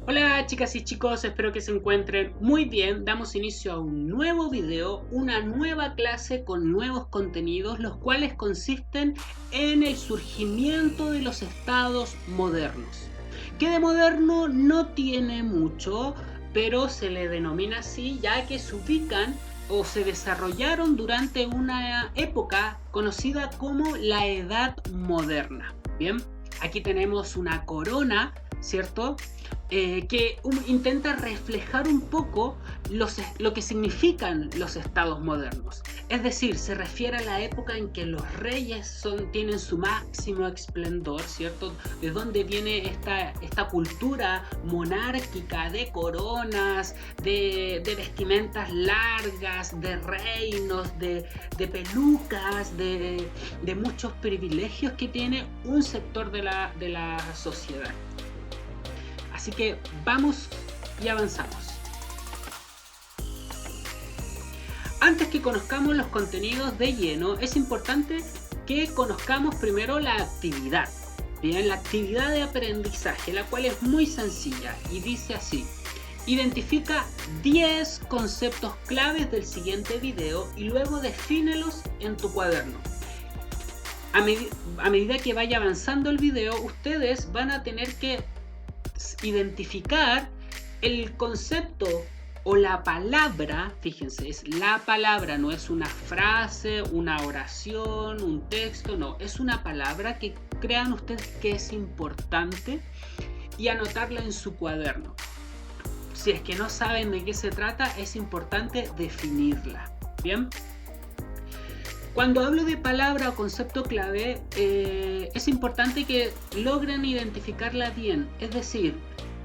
Hola chicas y chicos, espero que se encuentren muy bien. Damos inicio a un nuevo video, una nueva clase con nuevos contenidos, los cuales consisten en el surgimiento de los estados modernos. Que de moderno no tiene mucho, pero se le denomina así ya que se ubican o se desarrollaron durante una época conocida como la Edad Moderna. Bien, aquí tenemos una corona, ¿cierto? Que intenta reflejar un poco lo que significan los estados modernos. Es decir, se refiere a la época en que los reyes tienen su máximo esplendor, ¿cierto? De dónde viene esta cultura monárquica de coronas, de vestimentas largas, de reinos, de pelucas, de muchos privilegios que tiene un sector de la sociedad. Así que vamos y avanzamos. Antes que conozcamos los contenidos de lleno, es importante que conozcamos primero la actividad. Bien, la actividad de aprendizaje, la cual es muy sencilla y dice así: identifica 10 conceptos claves del siguiente video y luego defínelos en tu cuaderno. A medida que vaya avanzando el video, ustedes van a tener que identificar el concepto o la palabra. Fíjense, es la palabra, no es una frase, una oración, un texto, no, es una palabra que crean ustedes que es importante y anotarla en su cuaderno. Si es que no saben de qué se trata, es importante definirla. Bien. Cuando hablo de palabra o concepto clave, es importante que logren identificarla bien, es decir,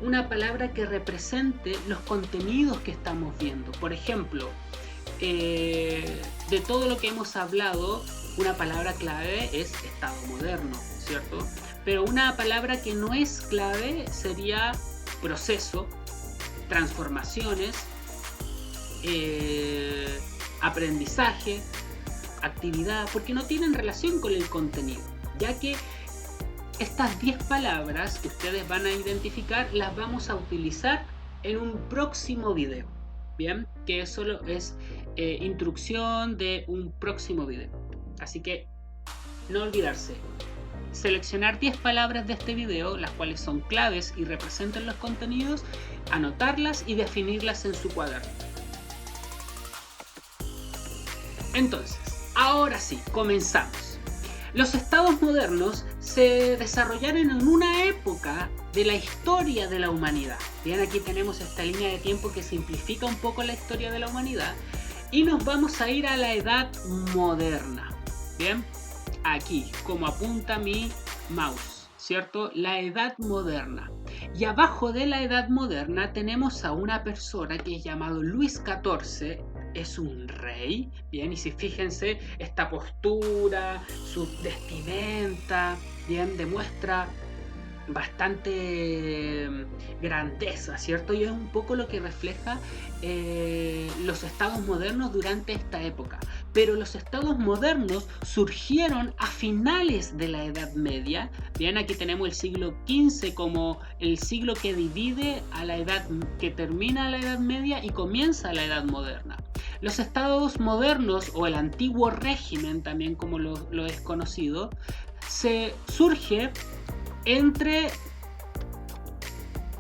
una palabra que represente los contenidos que estamos viendo. Por ejemplo, de todo lo que hemos hablado, una palabra clave es estado moderno, ¿cierto? Pero una palabra que no es clave sería proceso, transformaciones, aprendizaje, actividad, porque no tienen relación con el contenido, ya que estas 10 palabras que ustedes van a identificar las vamos a utilizar en un próximo video. Bien, que solo es instrucción de un próximo video. Así que no olvidarse, seleccionar 10 palabras de este video, las cuales son claves y representan los contenidos, anotarlas y definirlas en su cuaderno. Entonces, ahora sí, comenzamos. Los estados modernos se desarrollaron en una época de la historia de la humanidad. Bien, aquí tenemos esta línea de tiempo que simplifica un poco la historia de la humanidad y nos vamos a ir a la Edad Moderna. Bien, aquí, como apunta mi mouse, ¿cierto? La Edad Moderna. Y abajo de la Edad Moderna tenemos a una persona que es llamado Luis XIV. Es un rey, bien, y si fíjense, esta postura, su vestimenta, bien, demuestra bastante grandeza, ¿cierto? Y es un poco lo que refleja los estados modernos durante esta época. Pero los estados modernos surgieron a finales de la Edad Media. Bien, aquí tenemos el siglo XV como el siglo que divide a la edad, que termina la Edad Media y comienza la Edad Moderna. Los estados modernos, o el antiguo régimen también como lo es conocido, se surge entre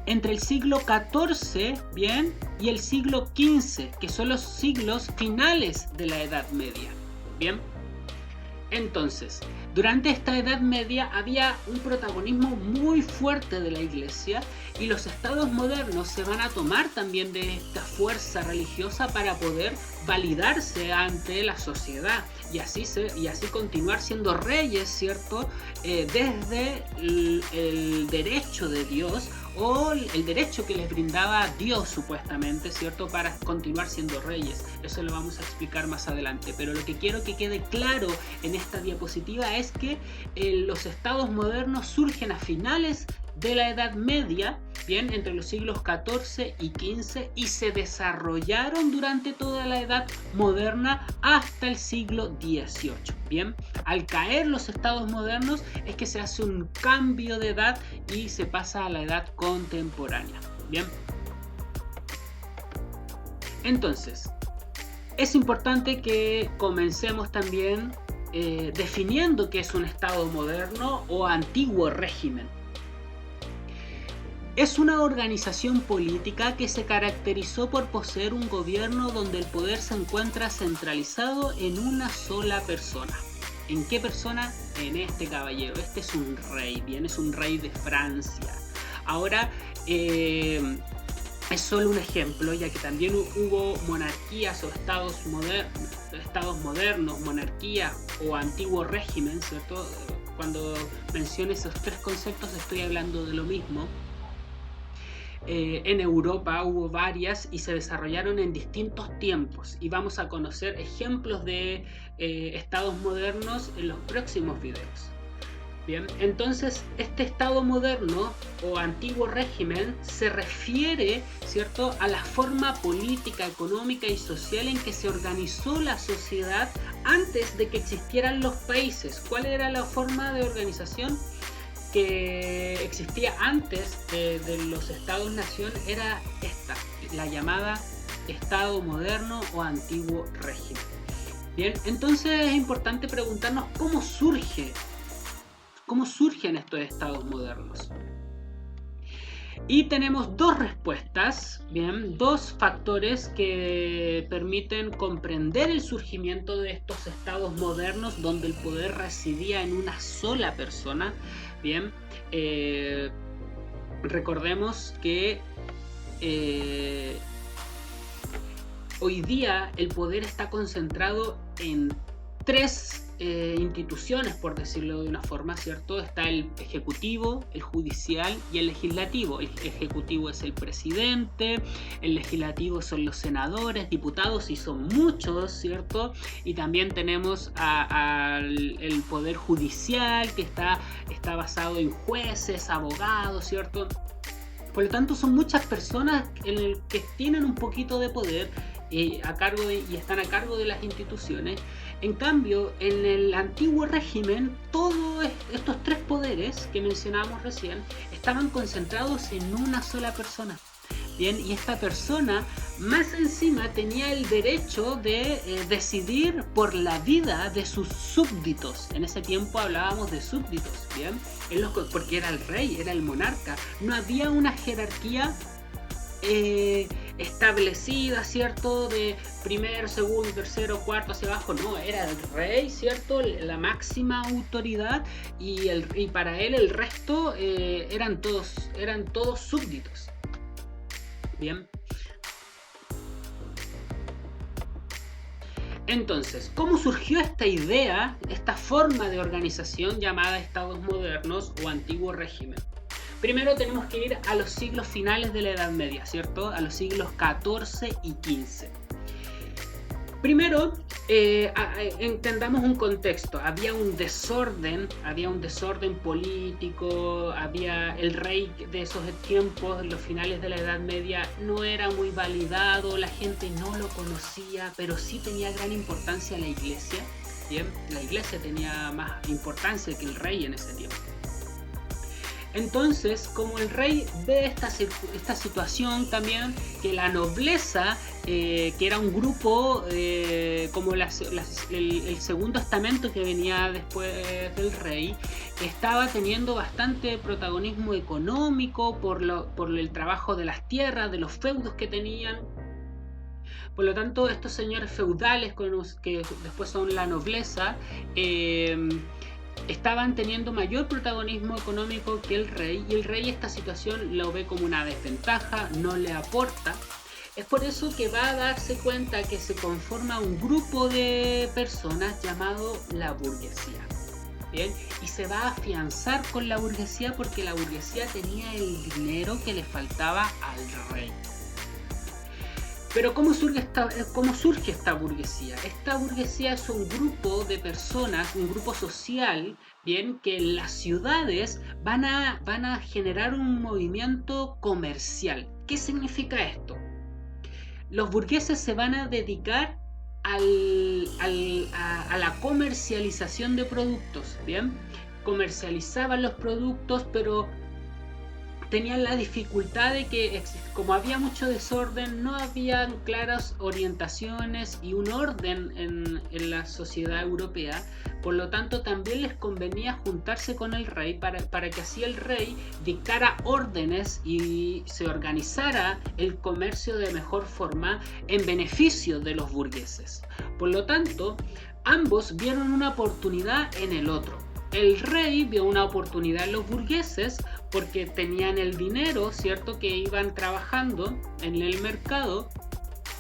el siglo XIV, bien, y el siglo XV, que son los siglos finales de la Edad Media, bien. Entonces, durante esta Edad Media había un protagonismo muy fuerte de la Iglesia y los estados modernos se van a tomar también de esta fuerza religiosa para poder validarse ante la sociedad y así continuar siendo reyes, ¿cierto? Desde el derecho de Dios o el derecho que les brindaba Dios supuestamente, ¿cierto? Para continuar siendo reyes. Eso lo vamos a explicar más adelante, pero lo que quiero que quede claro en esta diapositiva es que los estados modernos surgen a finales de la Edad Media, bien, entre los siglos XIV y XV, y se desarrollaron durante toda la Edad Moderna hasta el siglo XVIII. Bien, al caer los estados modernos es que se hace un cambio de edad y se pasa a la edad contemporánea. Bien. Entonces, es importante que comencemos también definiendo qué es un Estado moderno o antiguo régimen. Es una organización política que se caracterizó por poseer un gobierno donde el poder se encuentra centralizado en una sola persona. ¿En qué persona? En este caballero. Este es un rey, bien, es un rey de Francia. Ahora, es solo un ejemplo, ya que también hubo monarquías o estados modernos, monarquía o antiguo régimen, ¿cierto? Cuando menciono esos tres conceptos estoy hablando de lo mismo. En Europa hubo varias y se desarrollaron en distintos tiempos, y vamos a conocer ejemplos de estados modernos en los próximos videos. Bien, entonces este estado moderno o antiguo régimen se refiere, ¿cierto?, a la forma política, económica y social en que se organizó la sociedad antes de que existieran los países. ¿Cuál era la forma de organización que existía antes de los estados-nación? Era esta, la llamada estado moderno o antiguo régimen. Bien, entonces es importante preguntarnos cómo surgen estos estados modernos. Y tenemos dos respuestas, bien, dos factores que permiten comprender el surgimiento de estos estados modernos donde el poder residía en una sola persona. Bien, recordemos que hoy día el poder está concentrado en tres instituciones, por decirlo de una forma, ¿cierto? Está el ejecutivo, el judicial y el legislativo. El ejecutivo es el presidente, el legislativo son los senadores, diputados, y son muchos, ¿cierto? Y también tenemos el poder judicial, que está basado en jueces, abogados, ¿cierto? Por lo tanto, son muchas personas que tienen un poquito de poder y están a cargo de las instituciones. En cambio, en el antiguo régimen, todos estos tres poderes que mencionábamos recién estaban concentrados en una sola persona. Bien, y esta persona más encima tenía el derecho de decidir por la vida de sus súbditos. En ese tiempo hablábamos de súbditos, bien, porque era el rey, era el monarca. No había una jerarquía establecida, ¿cierto? De primero, segundo, tercero, cuarto hacia abajo. No, era el rey, ¿cierto? La máxima autoridad, y para él el resto eran todos súbditos. Bien. Entonces, ¿cómo surgió esta idea, esta forma de organización llamada estados modernos o antiguo régimen? Primero tenemos que ir a los siglos finales de la Edad Media, ¿cierto? A los siglos XIV y XV. Primero, entendamos un contexto. Había un desorden político, había el rey de esos tiempos, en los finales de la Edad Media, no era muy validado, la gente no lo conocía, pero sí tenía gran importancia la iglesia. Bien, la iglesia tenía más importancia que el rey en ese tiempo. Entonces, como el rey ve esta situación también, que la nobleza, que era un grupo como el segundo estamento que venía después del rey, estaba teniendo bastante protagonismo económico por el trabajo de las tierras, de los feudos que tenían. Por lo tanto, estos señores feudales, que después son la nobleza, estaban teniendo mayor protagonismo económico que el rey, y el rey esta situación lo ve como una desventaja, no le aporta. Es por eso que va a darse cuenta que se conforma un grupo de personas llamado la burguesía. Bien, y se va a afianzar con la burguesía porque la burguesía tenía el dinero que le faltaba al rey. Pero ¿cómo surge esta burguesía? Esta burguesía es un grupo de personas, un grupo social, bien, que en las ciudades van a generar un movimiento comercial. ¿Qué significa esto? Los burgueses se van a dedicar a la comercialización de productos, bien. Comercializaban los productos, pero tenían la dificultad de que, como había mucho desorden, no habían claras orientaciones y un orden en la sociedad europea. Por lo tanto, también les convenía juntarse con el rey para que así el rey dictara órdenes y se organizara el comercio de mejor forma en beneficio de los burgueses. Por lo tanto, ambos vieron una oportunidad en el otro. El rey vio una oportunidad en los burgueses porque tenían el dinero, ¿cierto?, que iban trabajando en el mercado,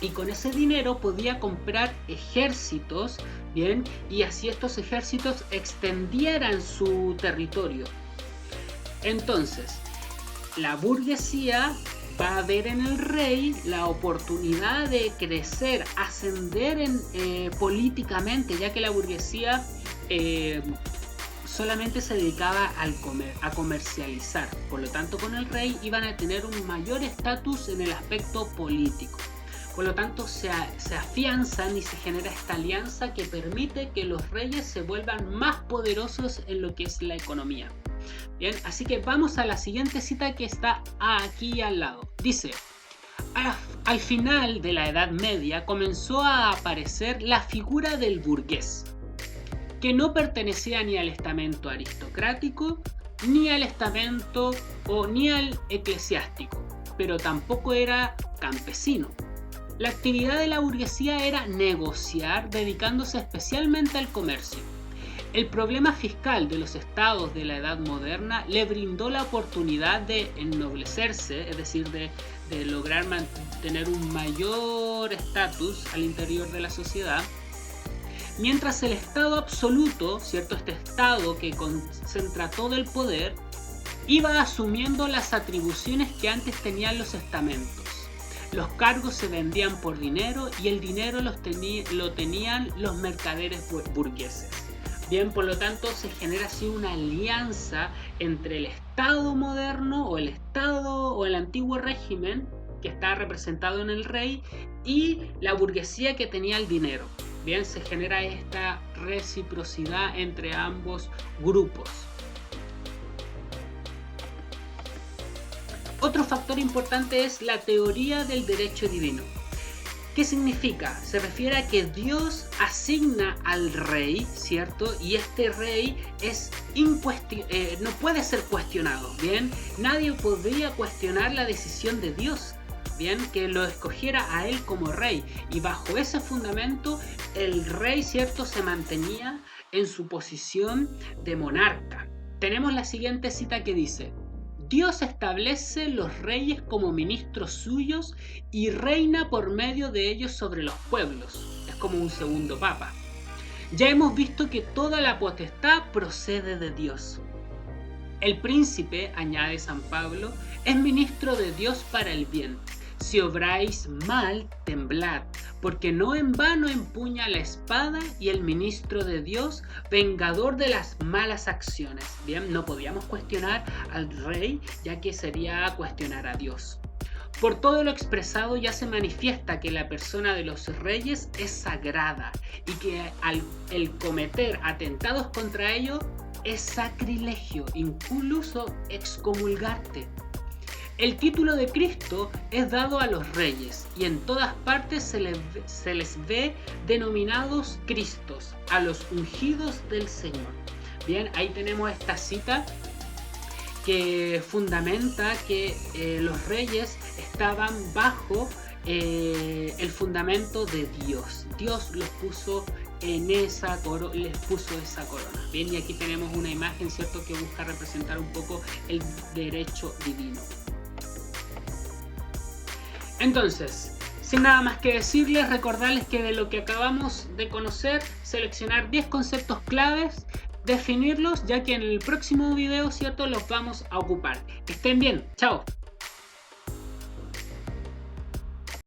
y con ese dinero podía comprar ejércitos, ¿bien? Y así estos ejércitos extendieran su territorio. Entonces, la burguesía va a ver en el rey la oportunidad de crecer, ascender políticamente, ya que la burguesía solamente se dedicaba a comercializar. Por lo tanto, con el rey iban a tener un mayor estatus en el aspecto político. Por lo tanto, se afianzan y se genera esta alianza que permite que los reyes se vuelvan más poderosos en lo que es la economía. Bien, así que vamos a la siguiente cita que está aquí al lado. Dice: al final de la Edad Media comenzó a aparecer la figura del burgués, que no pertenecía ni al estamento aristocrático, ni al estamento ni al eclesiástico, pero tampoco era campesino. La actividad de la burguesía era negociar, dedicándose especialmente al comercio. El problema fiscal de los estados de la Edad Moderna le brindó la oportunidad de ennoblecerse, es decir, de lograr mantener un mayor estatus al interior de la sociedad, mientras el Estado absoluto, ¿cierto?, este Estado que concentra todo el poder, iba asumiendo las atribuciones que antes tenían los estamentos. Los cargos se vendían por dinero y el dinero lo tenían los mercaderes burgueses. Bien, por lo tanto se genera así una alianza entre el Estado moderno o el Estado o el antiguo régimen que está representado en el rey y la burguesía que tenía el dinero. Bien, se genera esta reciprocidad entre ambos grupos. Otro factor importante es la teoría del derecho divino. ¿Qué significa? Se refiere a que Dios asigna al rey, ¿cierto? Y este rey no puede ser cuestionado, ¿bien? Nadie podría cuestionar la decisión de Dios, ¿bien? Que lo escogiera a él como rey. Y bajo ese fundamento, el rey, ¿cierto?, se mantenía en su posición de monarca. Tenemos la siguiente cita que dice: Dios establece los reyes como ministros suyos y reina por medio de ellos sobre los pueblos. Es como un segundo papa. Ya hemos visto que toda la potestad procede de Dios. El príncipe, añade San Pablo, es ministro de Dios para el bien. Si obráis mal, temblad, porque no en vano empuña la espada y el ministro de Dios, vengador de las malas acciones. Bien, no podíamos cuestionar al rey, ya que sería cuestionar a Dios. Por todo lo expresado ya se manifiesta que la persona de los reyes es sagrada y que el cometer atentados contra ellos es sacrilegio, incluso excomulgarte. El título de Cristo es dado a los reyes y en todas partes se les ve denominados Cristos, a los ungidos del Señor. Bien, ahí tenemos esta cita que fundamenta que los reyes estaban bajo el fundamento de Dios. Dios los puso les puso esa corona. Bien, y aquí tenemos una imagen, ¿cierto?, que busca representar un poco el derecho divino. Entonces, sin nada más que decirles, recordarles que de lo que acabamos de conocer, seleccionar 10 conceptos claves, definirlos, ya que en el próximo video, ¿cierto?, los vamos a ocupar. Que estén bien, chao.